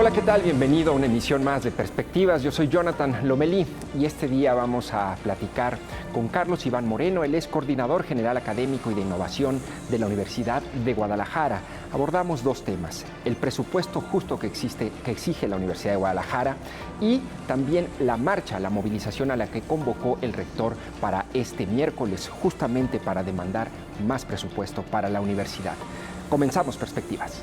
Hola, ¿qué tal? Bienvenido a una emisión más de Perspectivas. Yo soy Jonathan Lomelí y este día vamos a platicar con Carlos Iván Moreno. Él es coordinador general académico y de innovación de la Universidad de Guadalajara. Abordamos dos temas: el presupuesto justo que exige la Universidad de Guadalajara y también la marcha, la movilización a la que convocó el rector para este miércoles, justamente para demandar más presupuesto para la universidad. Comenzamos Perspectivas.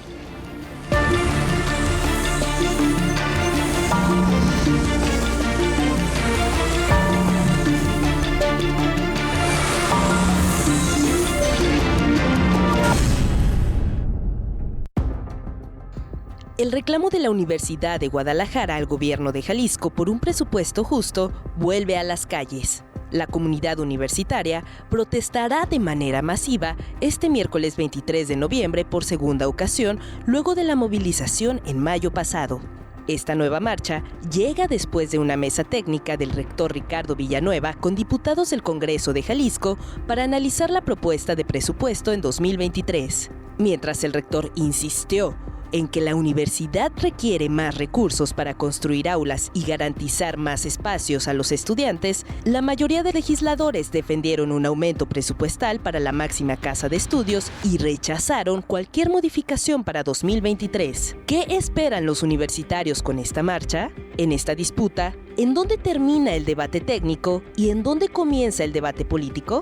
El reclamo de la Universidad de Guadalajara al gobierno de Jalisco por un presupuesto justo vuelve a las calles. La comunidad universitaria protestará de manera masiva este miércoles 23 de noviembre por segunda ocasión, luego de la movilización en mayo pasado. Esta nueva marcha llega después de una mesa técnica del rector Ricardo Villanueva con diputados del Congreso de Jalisco para analizar la propuesta de presupuesto en 2023. Mientras el rector insistió en que la universidad requiere más recursos para construir aulas y garantizar más espacios a los estudiantes, la mayoría de legisladores defendieron un aumento presupuestal para la máxima casa de estudios y rechazaron cualquier modificación para 2023. ¿Qué esperan los universitarios con esta marcha? En esta disputa, ¿en dónde termina el debate técnico y en dónde comienza el debate político?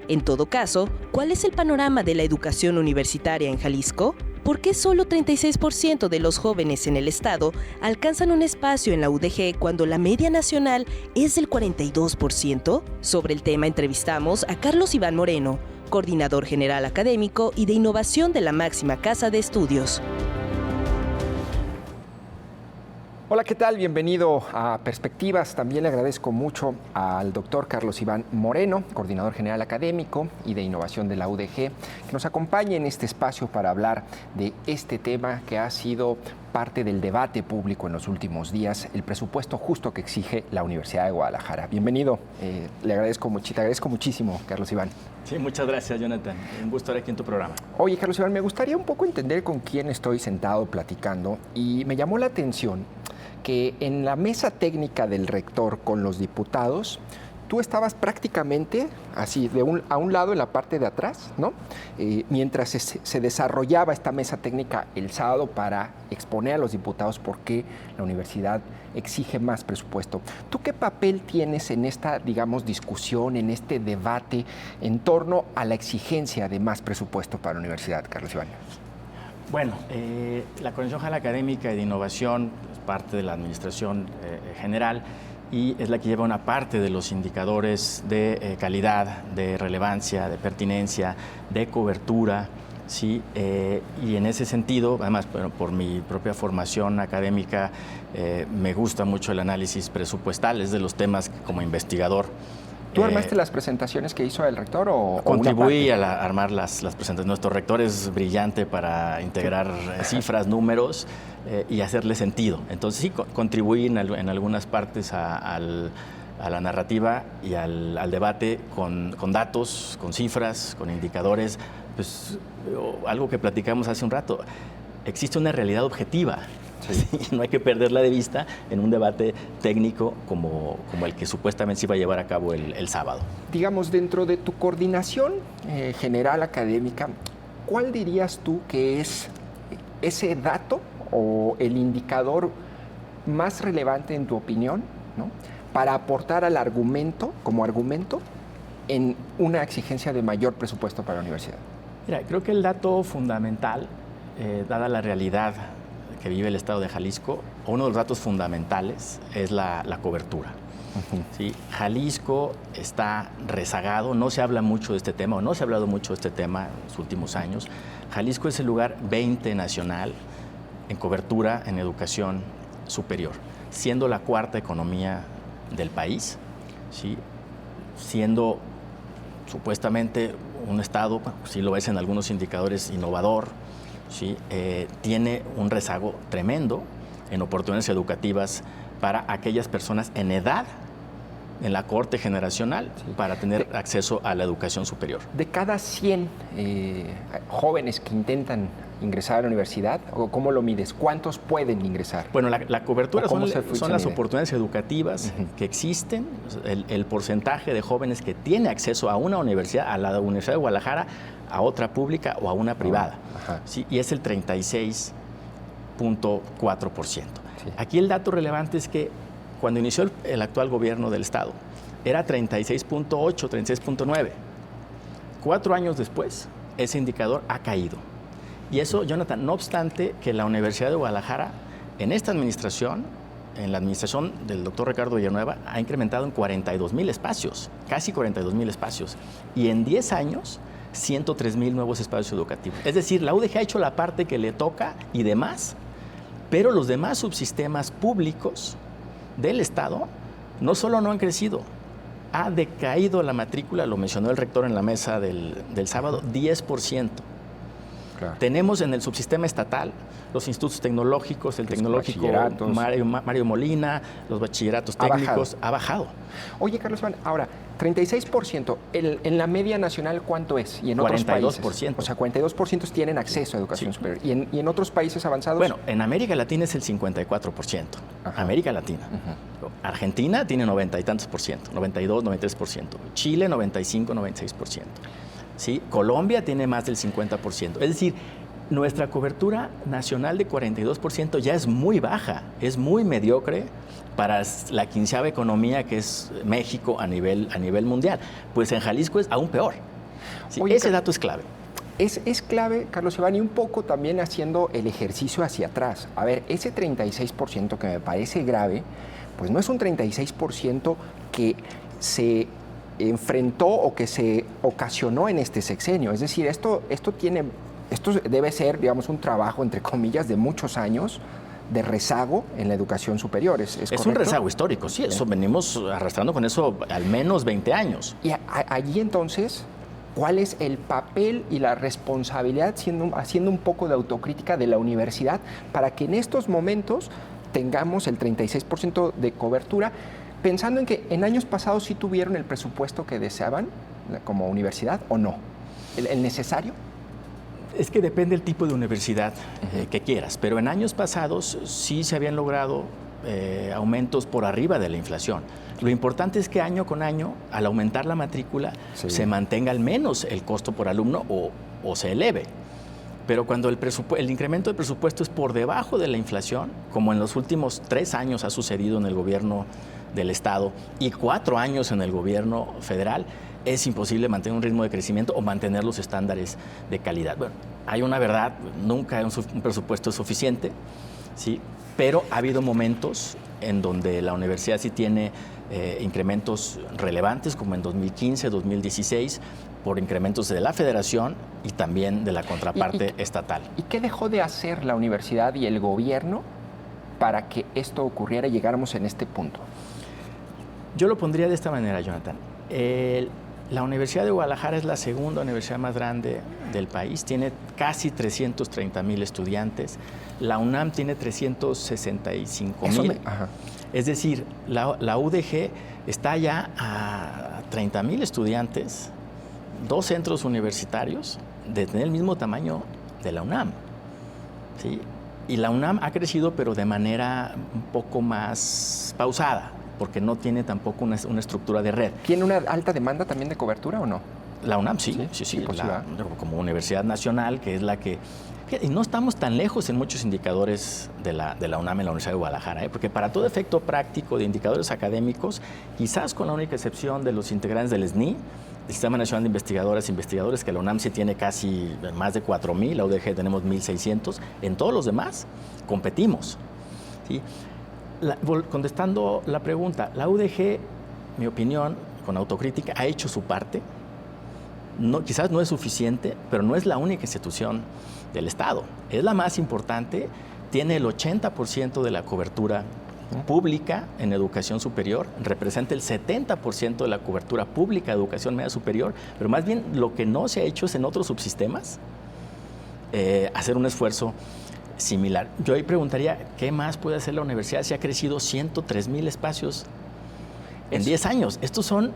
En todo caso, ¿cuál es el panorama de la educación universitaria en Jalisco? ¿Por qué solo 36% de los jóvenes en el estado alcanzan un espacio en la UDG cuando la media nacional es del 42%? Sobre el tema entrevistamos a Carlos Iván Moreno, coordinador general académico y de innovación de la máxima casa de estudios. Hola, ¿qué tal? Bienvenido a Perspectivas. También le agradezco mucho al doctor Carlos Iván Moreno, coordinador general académico y de innovación de la UDG, que nos acompañe en este espacio para hablar de este tema que ha sido parte del debate público en los últimos días, el presupuesto justo que exige la Universidad de Guadalajara. Bienvenido, te agradezco muchísimo, Carlos Iván. Sí, muchas gracias, Jonathan. Un gusto estar aquí en tu programa. Oye, Carlos Iván, me gustaría un poco entender con quién estoy sentado platicando y me llamó la atención que en la mesa técnica del rector con los diputados, tú estabas prácticamente así, a un lado en la parte de atrás, ¿no? Mientras se desarrollaba esta mesa técnica el sábado para exponer a los diputados por qué la universidad exige más presupuesto. ¿Tú qué papel tienes en esta, digamos, discusión, en este debate en torno a la exigencia de más presupuesto para la universidad, Carlos Iván? Bueno, la Coordinación General Académica y de Innovación es parte de la Administración General y es la que lleva una parte de los indicadores de calidad, de relevancia, de pertinencia, de cobertura, ¿sí? Y en ese sentido, además, bueno, por mi propia formación académica, me gusta mucho el análisis presupuestal, es de los temas que, como investigador. ¿Tú armaste las presentaciones que hizo el rector o contribuí a armar las presentaciones? Nuestro rector es brillante para integrar cifras, números y hacerle sentido. Entonces sí, contribuí en algunas partes a la narrativa y al debate con datos, con cifras, con indicadores. Pues algo que platicamos hace un rato, existe una realidad objetiva. Sí, no hay que perderla de vista en un debate técnico como el que supuestamente se iba a llevar a cabo el sábado. Digamos, dentro de tu coordinación general académica, ¿cuál dirías tú que es ese dato o el indicador más relevante en tu opinión, ¿no?, para aportar al argumento, como argumento, en una exigencia de mayor presupuesto para la universidad? Mira, creo que el dato fundamental, dada la realidad que vive el estado de Jalisco, uno de los datos fundamentales es la cobertura. ¿Sí? Jalisco está rezagado, no se habla mucho de este tema, o no se ha hablado mucho de este tema en los últimos años. Jalisco es el lugar 20 nacional en cobertura en educación superior, siendo la cuarta economía del país, ¿sí? Siendo supuestamente un estado, si lo ves en algunos indicadores, innovador, ¿sí? Tiene un rezago tremendo en oportunidades educativas para aquellas personas en edad, en la cohorte generacional, para tener acceso a la educación superior. De cada 100 jóvenes que intentan ingresar a la universidad? ¿O cómo lo mides? ¿Cuántos pueden ingresar? Bueno, la cobertura son las mide? oportunidades educativas que existen, el porcentaje de jóvenes que tiene acceso a una universidad, a la Universidad de Guadalajara, a otra pública o a una privada. ¿Sí? Y es el 36.4%. Sí. Aquí el dato relevante es que cuando inició el actual gobierno del Estado, era 36.8, 36.9. 4 años después, ese indicador ha caído. Y eso, Jonathan, no obstante que la Universidad de Guadalajara, en esta administración, en la administración del doctor Ricardo Villanueva, ha incrementado en 42,000 espacios, casi 42,000 espacios. Y en 10 años, 103,000 nuevos espacios educativos. Es decir, la UDG ha hecho la parte que le toca y demás, pero los demás subsistemas públicos del Estado no solo no han crecido, ha decaído la matrícula, lo mencionó el rector en la mesa del sábado, 10%. Claro. Tenemos en el subsistema estatal los institutos tecnológicos, el tecnológico Mario Molina, los bachilleratos técnicos, ha bajado. Oye, Carlos Iván, ahora, 36%, en la media nacional, ¿cuánto es? Y en 42%. Otros países. O sea, 42% tienen acceso a educación superior. ¿Y en otros países avanzados? Bueno, en América Latina es el 54%. América Latina. Argentina tiene 90 y tantos por ciento, 92, 93%. Chile, 95, 96%. ¿Sí? Colombia tiene más del 50%. Es decir, nuestra cobertura nacional de 42% ya es muy baja, es muy mediocre para la 15ª economía que es México a nivel mundial. Pues en Jalisco es aún peor. ¿Sí? Oye, ese dato es clave. Es clave, Carlos Iván, y un poco también haciendo el ejercicio hacia atrás. A ver, ese 36% que me parece grave, pues no es un 36% que se enfrentó o que se ocasionó en este sexenio. Es decir, esto debe ser, digamos, un trabajo, entre comillas, de muchos años de rezago en la educación superior. ¿Es un rezago histórico, sí. Eso venimos arrastrando con eso al menos 20 años. Y allí entonces, ¿cuál es el papel y la responsabilidad, haciendo un poco de autocrítica de la universidad, para que en estos momentos tengamos el 36% de cobertura, pensando en que en años pasados sí tuvieron el presupuesto que deseaban como universidad o no? ¿El necesario? Es que depende del tipo de universidad que quieras, pero en años pasados sí se habían logrado aumentos por arriba de la inflación. Lo importante es que año con año, al aumentar la matrícula, se mantenga al menos el costo por alumno o se eleve. Pero cuando el incremento del presupuesto es por debajo de la inflación, como en los últimos 3 años ha sucedido en el gobierno del Estado y 4 años en el gobierno federal, es imposible mantener un ritmo de crecimiento o mantener los estándares de calidad. Bueno, hay una verdad, nunca un presupuesto es suficiente, ¿sí? Pero ha habido momentos en donde la universidad sí tiene incrementos relevantes, como en 2015, 2016, por incrementos de la federación y también de la contraparte estatal. ¿Y qué dejó de hacer la universidad y el gobierno para que esto ocurriera y llegáramos en este punto? Yo lo pondría de esta manera, Jonathan. La Universidad de Guadalajara es la segunda universidad más grande del país, tiene casi 330,000 estudiantes. La UNAM tiene 365,000. Es decir, la UDG está ya a 30,000 estudiantes, 2 centros universitarios de tener el mismo tamaño de la UNAM. ¿Sí? Y la UNAM ha crecido, pero de manera un poco más pausada, porque no tiene tampoco una estructura de red. ¿Tiene una alta demanda también de cobertura o no? La UNAM sí. Como universidad nacional, que es la que... Y no estamos tan lejos en muchos indicadores de la UNAM en la Universidad de Guadalajara, porque para todo efecto práctico de indicadores académicos, quizás con la única excepción de los integrantes del SNI, el Sistema Nacional de Investigadoras e Investigadores, que la UNAM sí tiene casi más de 4,000, la UDG tenemos 1,600, en todos los demás competimos, ¿sí? Contestando la pregunta, la UDG, mi opinión, con autocrítica, ha hecho su parte. Quizás no es suficiente, pero no es la única institución del Estado. Es la más importante, tiene el 80% de la cobertura pública en educación superior, representa el 70% de la cobertura pública de educación media superior, pero más bien lo que no se ha hecho es en otros subsistemas hacer un esfuerzo similar. Yo ahí preguntaría, ¿qué más puede hacer la universidad si ha crecido 103,000 espacios en 10 años? Estos son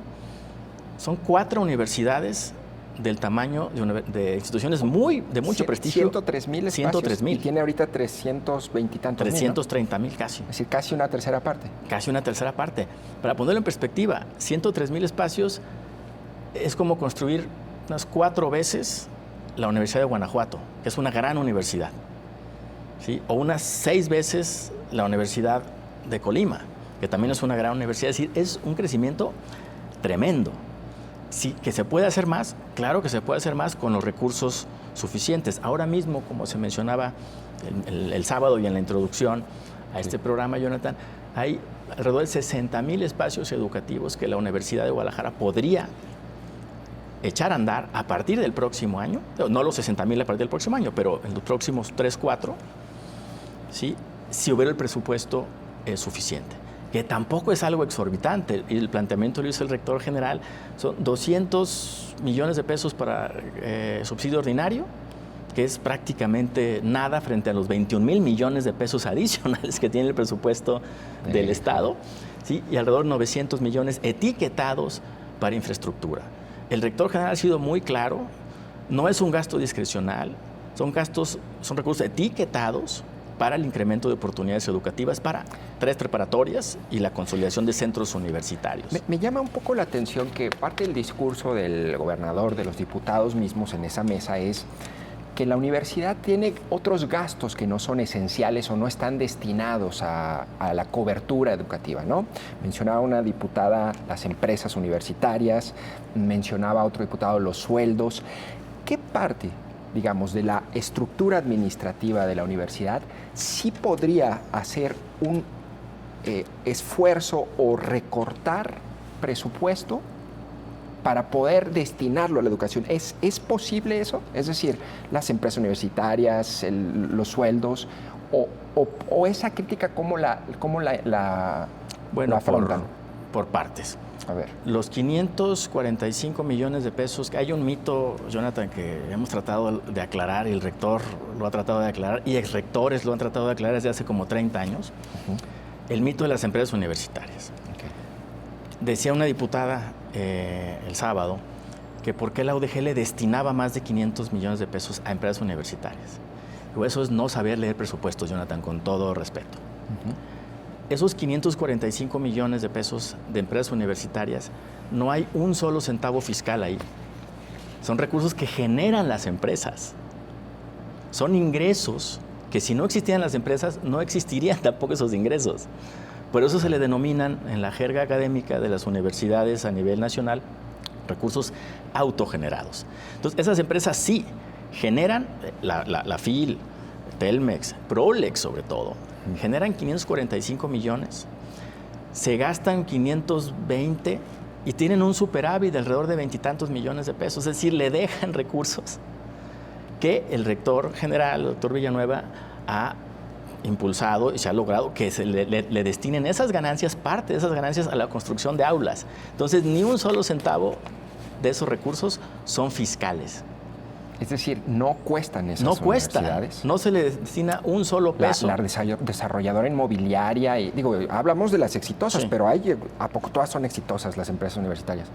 4 universidades del tamaño de instituciones de mucho prestigio. 103,000 espacios. 103,000. Y tiene ahorita 320 y tantos 330,000 casi. Es decir, casi una tercera parte. Casi una tercera parte. Para ponerlo en perspectiva, 103,000 espacios es como construir unas 4 veces la Universidad de Guanajuato, que es una gran universidad, ¿sí? O unas 6 veces la Universidad de Colima, que también es una gran universidad. Es decir, es un crecimiento tremendo. Sí, que se puede hacer más, claro que se puede hacer más con los recursos suficientes. Ahora mismo, como se mencionaba el sábado y en la introducción a este programa, Jonathan, hay alrededor de 60,000 espacios educativos que la Universidad de Guadalajara podría echar a andar a partir del próximo año, no los 60,000 a partir del próximo año, pero en los próximos 3, 4, ¿sí? Si hubiera el presupuesto suficiente, que tampoco es algo exorbitante. Y el planteamiento lo hizo el rector general, son 200 millones de pesos para subsidio ordinario, que es prácticamente nada frente a los 21,000 millones de pesos adicionales que tiene el presupuesto del Estado, ¿sí? Y alrededor de 900 millones etiquetados para infraestructura. El rector general ha sido muy claro, no es un gasto discrecional, son recursos etiquetados para el incremento de oportunidades educativas para 3 preparatorias y la consolidación de centros universitarios. Me llama un poco la atención que parte del discurso del gobernador, de los diputados mismos en esa mesa, es que la universidad tiene otros gastos que no son esenciales o no están destinados a la cobertura educativa, ¿no? Mencionaba una diputada las empresas universitarias, mencionaba otro diputado los sueldos. ¿Qué parte, digamos, de la estructura administrativa de la universidad sí podría hacer un esfuerzo o recortar presupuesto para poder destinarlo a la educación? ¿Es posible eso? Es decir, las empresas universitarias, los sueldos, o esa crítica, ¿cómo la afrontan? Por partes. A ver. Los 545 millones de pesos, hay un mito, Jonathan, que hemos tratado de aclarar, y el rector lo ha tratado de aclarar, y exrectores lo han tratado de aclarar desde hace como 30 años, el mito de las empresas universitarias. Okay. Decía una diputada el sábado que por qué la UDG le destinaba más de 500 millones de pesos a empresas universitarias. Y eso es no saber leer presupuestos, Jonathan, con todo respeto. Esos 545 millones de pesos de empresas universitarias, no hay un solo centavo fiscal ahí. Son recursos que generan las empresas. Son ingresos que si no existieran las empresas, no existirían tampoco esos ingresos. Por eso se le denominan en la jerga académica de las universidades a nivel nacional recursos autogenerados. Entonces, esas empresas sí generan, la FIL, Telmex, Prolex sobre todo, generan 545 millones, se gastan 520 y tienen un superávit de alrededor de 20 y tantos millones de pesos. Es decir, le dejan recursos que el rector general, el doctor Villanueva, ha impulsado y se ha logrado que le destinen esas ganancias, parte de esas ganancias, a la construcción de aulas. Entonces, ni un solo centavo de esos recursos son fiscales. Es decir, no cuestan esas universidades. No se le destina un solo peso. La desarrolladora inmobiliaria, y digo, hablamos de las exitosas, sí, pero ¿a poco todas son exitosas las empresas universitarias?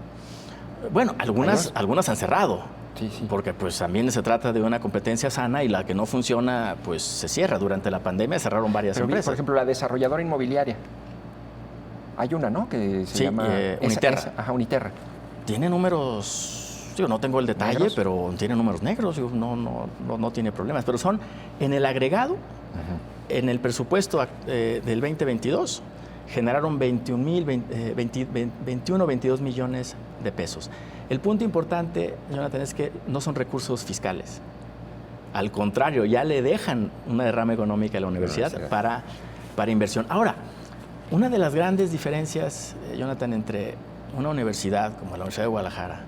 Bueno, algunas han cerrado. Sí, sí. Porque pues también se trata de una competencia sana y la que no funciona pues se cierra. Durante la pandemia cerraron varias empresas. Por ejemplo, la desarrolladora inmobiliaria. Hay una, ¿no? Que se llama Uniterra. Uniterra. Tiene números, digo, no tengo el detalle, ¿negros? Pero tiene números negros, digo, no tiene problemas. Pero son en el agregado, en el presupuesto del 2022, generaron 21, 22 millones de pesos. El punto importante, Jonathan, es que no son recursos fiscales. Al contrario, ya le dejan una derrama económica a la universidad para inversión. Ahora, una de las grandes diferencias, Jonathan, entre una universidad como la Universidad de Guadalajara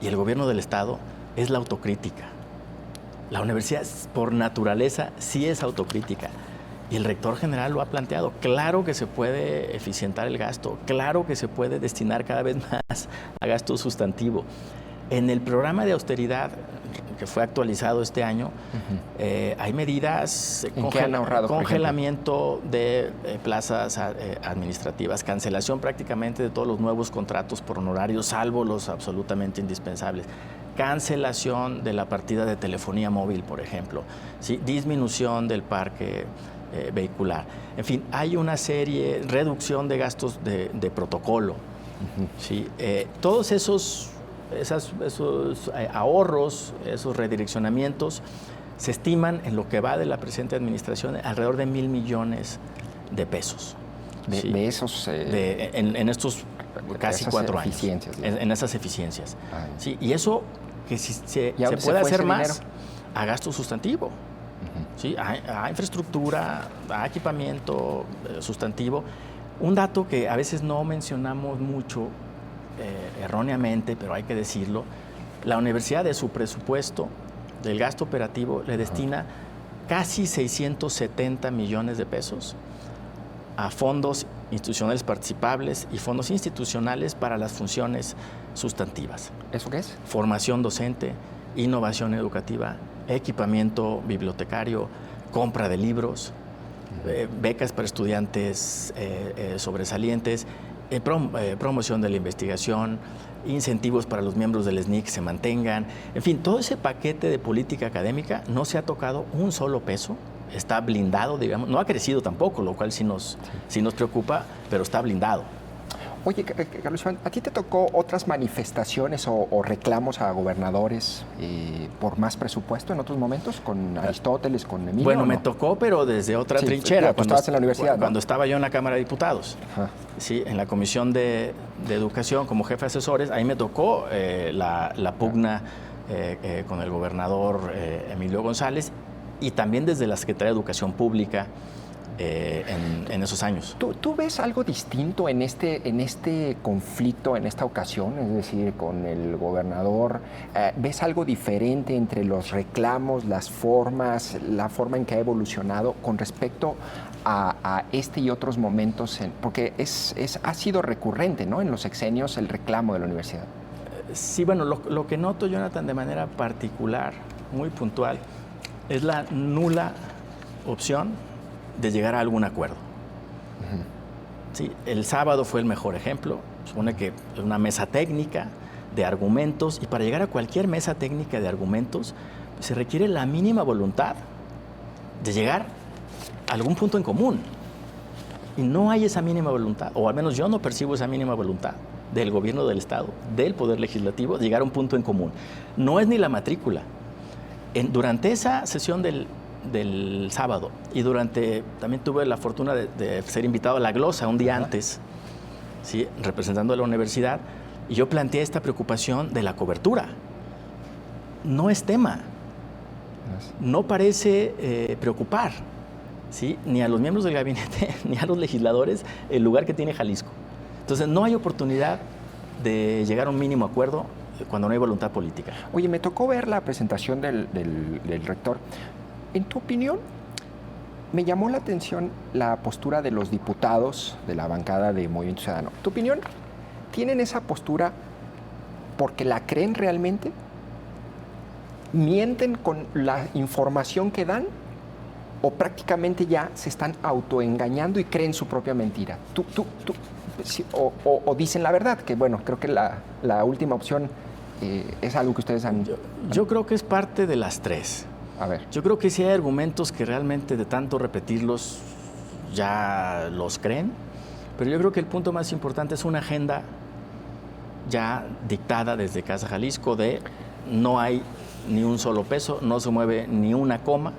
y el gobierno del Estado es la autocrítica. La universidad, por naturaleza, sí es autocrítica. Y el rector general lo ha planteado. Claro que se puede eficientar el gasto, claro que se puede destinar cada vez más a gasto sustantivo. En el programa de austeridad que fue actualizado este año, hay medidas, congelamiento de plazas administrativas, cancelación prácticamente de todos los nuevos contratos por honorarios, salvo los absolutamente indispensables. cancelación de la partida de telefonía móvil, por ejemplo, ¿sí? Disminución del parque vehicular. En fin, hay una serie, reducción de gastos de protocolo. ¿Sí? Todos esos ahorros, esos redireccionamientos, se estiman en lo que va de la presente administración alrededor de 1,000 millones de pesos. ¿Sí? De esos... en estos casi 4 años. En esas eficiencias. ¿Sí? Y eso que si se puede hacer más a gasto sustantivo. ¿Sí? A infraestructura, a equipamiento sustantivo. Un dato que a veces no mencionamos mucho, erróneamente, pero hay que decirlo, la universidad de su presupuesto, del gasto operativo, le destina casi 670 millones de pesos a fondos institucionales participables y fondos institucionales para las funciones sustantivas. ¿Eso qué es? Formación docente, innovación educativa, equipamiento bibliotecario, compra de libros, becas para estudiantes sobresalientes, promoción de la investigación, incentivos para los miembros del SNI que se mantengan. En fin, todo ese paquete de política académica no se ha tocado un solo peso, está blindado, digamos, no ha crecido tampoco, lo cual sí nos preocupa, pero está blindado. Oye, Carlos Iván, ¿a ti te tocó otras manifestaciones o reclamos a gobernadores por más presupuesto en otros momentos, con Aristóteles, con Emilio? Bueno, me no? tocó, pero desde otra trinchera. Cuando estabas en la universidad, ¿no? Cuando estaba yo en la Cámara de Diputados, sí, en la Comisión de Educación como jefe de asesores, ahí me tocó la pugna con el gobernador Emilio González, y también desde la Secretaría de Educación Pública en esos años. ¿Tú ves algo distinto en este conflicto, en esta ocasión, es decir, con el gobernador? ¿Ves algo diferente entre los reclamos, las formas, la forma en que ha evolucionado con respecto a este y otros momentos? Porque ha sido recurrente, ¿no?, en los sexenios el reclamo de la universidad. Sí, bueno, lo que noto, Jonathan, de manera particular, muy puntual, es la nula opción de llegar a algún acuerdo. Sí, el sábado fue el mejor ejemplo. Supone que es una mesa técnica de argumentos, y para llegar a cualquier mesa técnica de argumentos se requiere la mínima voluntad de llegar a algún punto en común. Y no hay esa mínima voluntad, o al menos yo no percibo esa mínima voluntad del gobierno del Estado, del Poder Legislativo, de llegar a un punto en común. No es ni la matrícula. Durante esa sesión del sábado, y también tuve la fortuna de ser invitado a la glosa un día antes, ¿sí?, representando a la universidad, y yo planteé esta preocupación de la cobertura. No es tema, no parece preocupar, ¿sí?, ni a los miembros del gabinete ni a los legisladores el lugar que tiene Jalisco. Entonces no hay oportunidad de llegar a un mínimo acuerdo cuando no hay voluntad política. Oye, me tocó ver la presentación del rector. En tu opinión, me llamó la atención la postura de los diputados de la bancada de Movimiento Ciudadano. ¿Tu opinión? ¿Tienen esa postura porque la creen realmente? ¿Mienten con la información que dan? ¿O prácticamente ya se están autoengañando y creen su propia mentira? O dicen la verdad, que bueno, creo que la última opción es algo que ustedes han... Yo creo que es parte de las tres. A ver. Yo creo que sí hay argumentos que realmente de tanto repetirlos ya los creen, pero yo creo que el punto más importante es una agenda ya dictada desde Casa Jalisco de no hay ni un solo peso, no se mueve ni una coma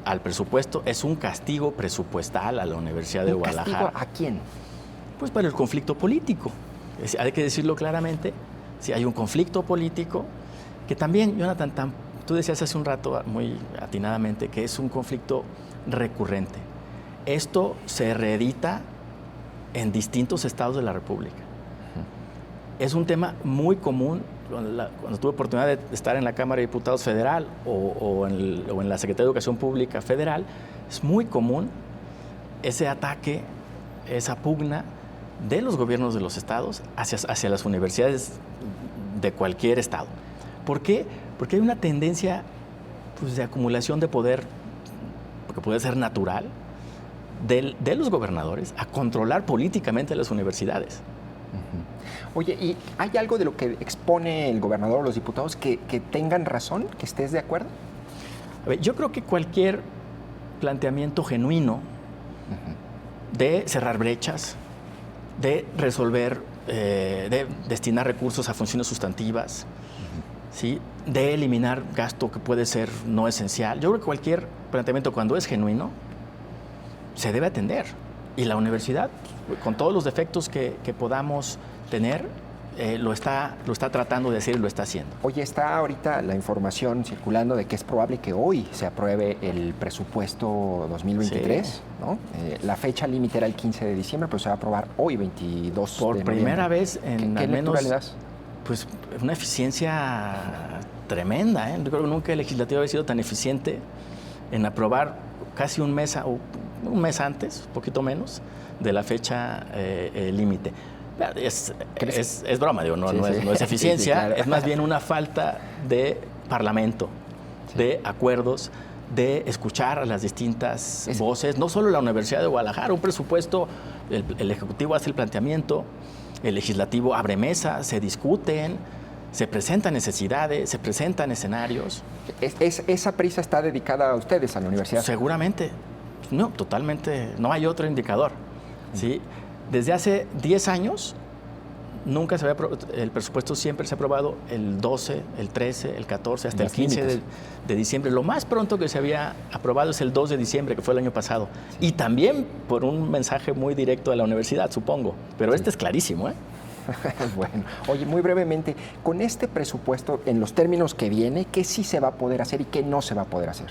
al presupuesto. Es un castigo presupuestal a la Universidad de Guadalajara. ¿Un castigo a quién? Pues para el conflicto político. Hay que decirlo claramente. Si hay un conflicto político, que también, Jonathan, tú decías hace un rato muy atinadamente que es un conflicto recurrente. Esto se reedita en distintos estados de la República. Es un tema muy común. Cuando tuve oportunidad de estar en la Cámara de Diputados Federal o en la Secretaría de Educación Pública Federal, es muy común ese ataque, esa pugna de los gobiernos de los estados hacia las universidades de cualquier estado. ¿Por qué? Porque hay una tendencia, pues, de acumulación de poder, porque puede ser natural, de los gobernadores a controlar políticamente las universidades. Oye, ¿y hay algo de lo que expone el gobernador o los diputados que tengan razón, que estés de acuerdo? A ver, yo creo que cualquier planteamiento genuino de cerrar brechas, de resolver, de destinar recursos a funciones sustantivas, ¿sí? De eliminar gasto que puede ser no esencial. Yo creo que cualquier planteamiento, cuando es genuino, se debe atender. Y la universidad, con todos los defectos que podamos tener, lo está tratando de hacer y lo está haciendo. Oye, está ahorita la información circulando de que es probable que hoy se apruebe el presupuesto 2023, sí. ¿No? La fecha límite era el 15 de diciembre, pero se va a aprobar hoy, 22 de noviembre. Por primera vez en ¿Qué al menos, le das? Pues una eficiencia tremenda, ¿eh? Yo creo que nunca el legislativo había sido tan eficiente en aprobar casi un mes antes, un poquito menos, de la fecha límite. Es broma, digo, no es eficiencia, sí, claro. Es más bien una falta de parlamento, de acuerdos, de escuchar a las distintas voces, no solo la Universidad de Guadalajara, un presupuesto, el Ejecutivo hace el planteamiento, el Legislativo abre mesas, se discuten, se presentan necesidades, se presentan escenarios. ¿Esa prisa está dedicada a ustedes, a la universidad? Seguramente, no, totalmente, no hay otro indicador, ¿sí? Desde hace 10 años, nunca el presupuesto siempre se ha aprobado el 12, el 13, el 14, hasta el 15 de diciembre. Lo más pronto que se había aprobado es el 2 de diciembre, que fue el año pasado. Sí. Y también por un mensaje muy directo a la universidad, supongo. Pero este es clarísimo, ¿eh? Bueno, oye, muy brevemente, con este presupuesto, en los términos que viene, ¿qué sí se va a poder hacer y qué no se va a poder hacer?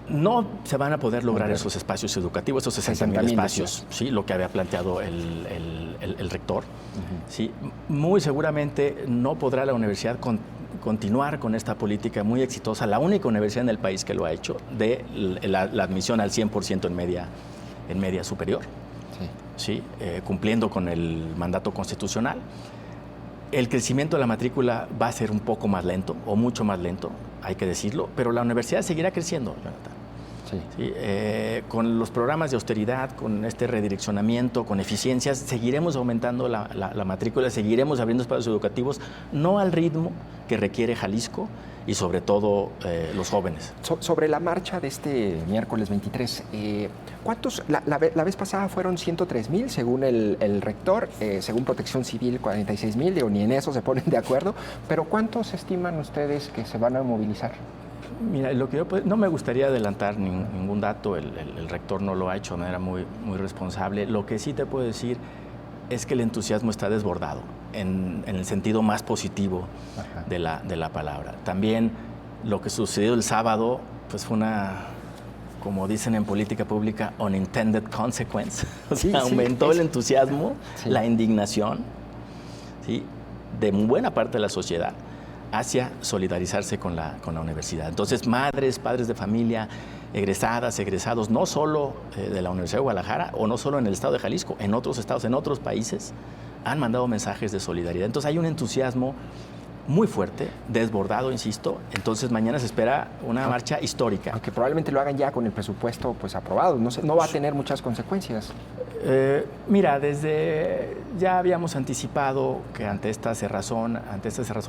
No se van a poder lograr esos espacios educativos, esos 60,000 espacios, ¿sí? Lo que había planteado el rector. ¿Sí? Muy seguramente no podrá la universidad continuar con esta política muy exitosa, la única universidad en el país que lo ha hecho, de la admisión al 100% en media superior, ¿sí? Cumpliendo con el mandato constitucional. El crecimiento de la matrícula va a ser un poco más lento, o mucho más lento, hay que decirlo, pero la universidad seguirá creciendo, Jonathan. Sí. ¿Sí? Con los programas de austeridad, con este redireccionamiento, con eficiencias, seguiremos aumentando la matrícula, seguiremos abriendo espacios educativos, no al ritmo que requiere Jalisco y sobre todo los jóvenes. Sobre la marcha de este miércoles 23, ¿cuántos? La vez pasada fueron 103,000 según el rector, según Protección Civil 46,000, digo, ni en eso se ponen de acuerdo, pero ¿cuántos estiman ustedes que se van a movilizar? Mira, no me gustaría adelantar ningún dato, el rector no lo ha hecho de manera muy responsable. Lo que sí te puedo decir es que el entusiasmo está desbordado, en el sentido más positivo de la palabra. También lo que sucedió el sábado, pues fue una, como dicen en política pública, unintended consequence. O sea, aumentó el entusiasmo, la indignación, ¿sí? De buena parte de la sociedad hacia solidarizarse con la universidad. Entonces, madres, padres de familia, egresadas, egresados, no solo de la Universidad de Guadalajara o no solo en el estado de Jalisco, en otros estados, en otros países, han mandado mensajes de solidaridad. Entonces, hay un entusiasmo muy fuerte, desbordado, insisto. Entonces, mañana se espera una marcha histórica. Aunque probablemente lo hagan ya con el presupuesto pues aprobado, no va a tener muchas consecuencias. Mira, ya habíamos anticipado que ante esta cerrazón,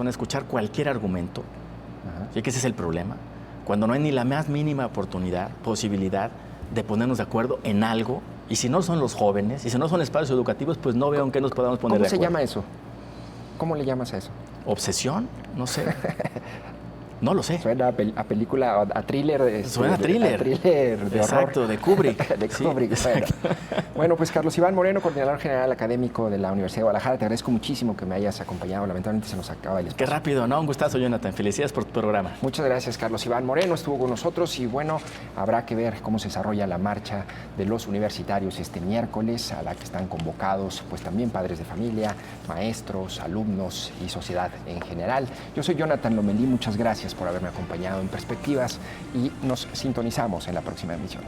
escuchar cualquier argumento, ¿sí? Que ese es el problema, cuando no hay ni la más mínima posibilidad de ponernos de acuerdo en algo, y si no son los jóvenes, y si no son espacios educativos, pues no veo en qué nos podamos poner de acuerdo. ¿Cómo se llama eso? ¿Cómo le llamas a eso? ¿Obsesión? No sé. No lo sé. Suena a película, a thriller. Suena a thriller. A thriller de exacto, horror. De Kubrick. De Kubrick, sí, bueno, pues Carlos Iván Moreno, coordinador general académico de la Universidad de Guadalajara, te agradezco muchísimo que me hayas acompañado. Lamentablemente se nos acaba el espacio. Qué rápido, ¿no? Un gustazo, Jonathan. Felicidades por tu programa. Muchas gracias, Carlos Iván Moreno. Estuvo con nosotros y bueno, habrá que ver cómo se desarrolla la marcha de los universitarios este miércoles, a la que están convocados pues también padres de familia, maestros, alumnos y sociedad en general. Yo soy Jonathan Lomelí, muchas gracias por haberme acompañado en Perspectivas y nos sintonizamos en la próxima emisión.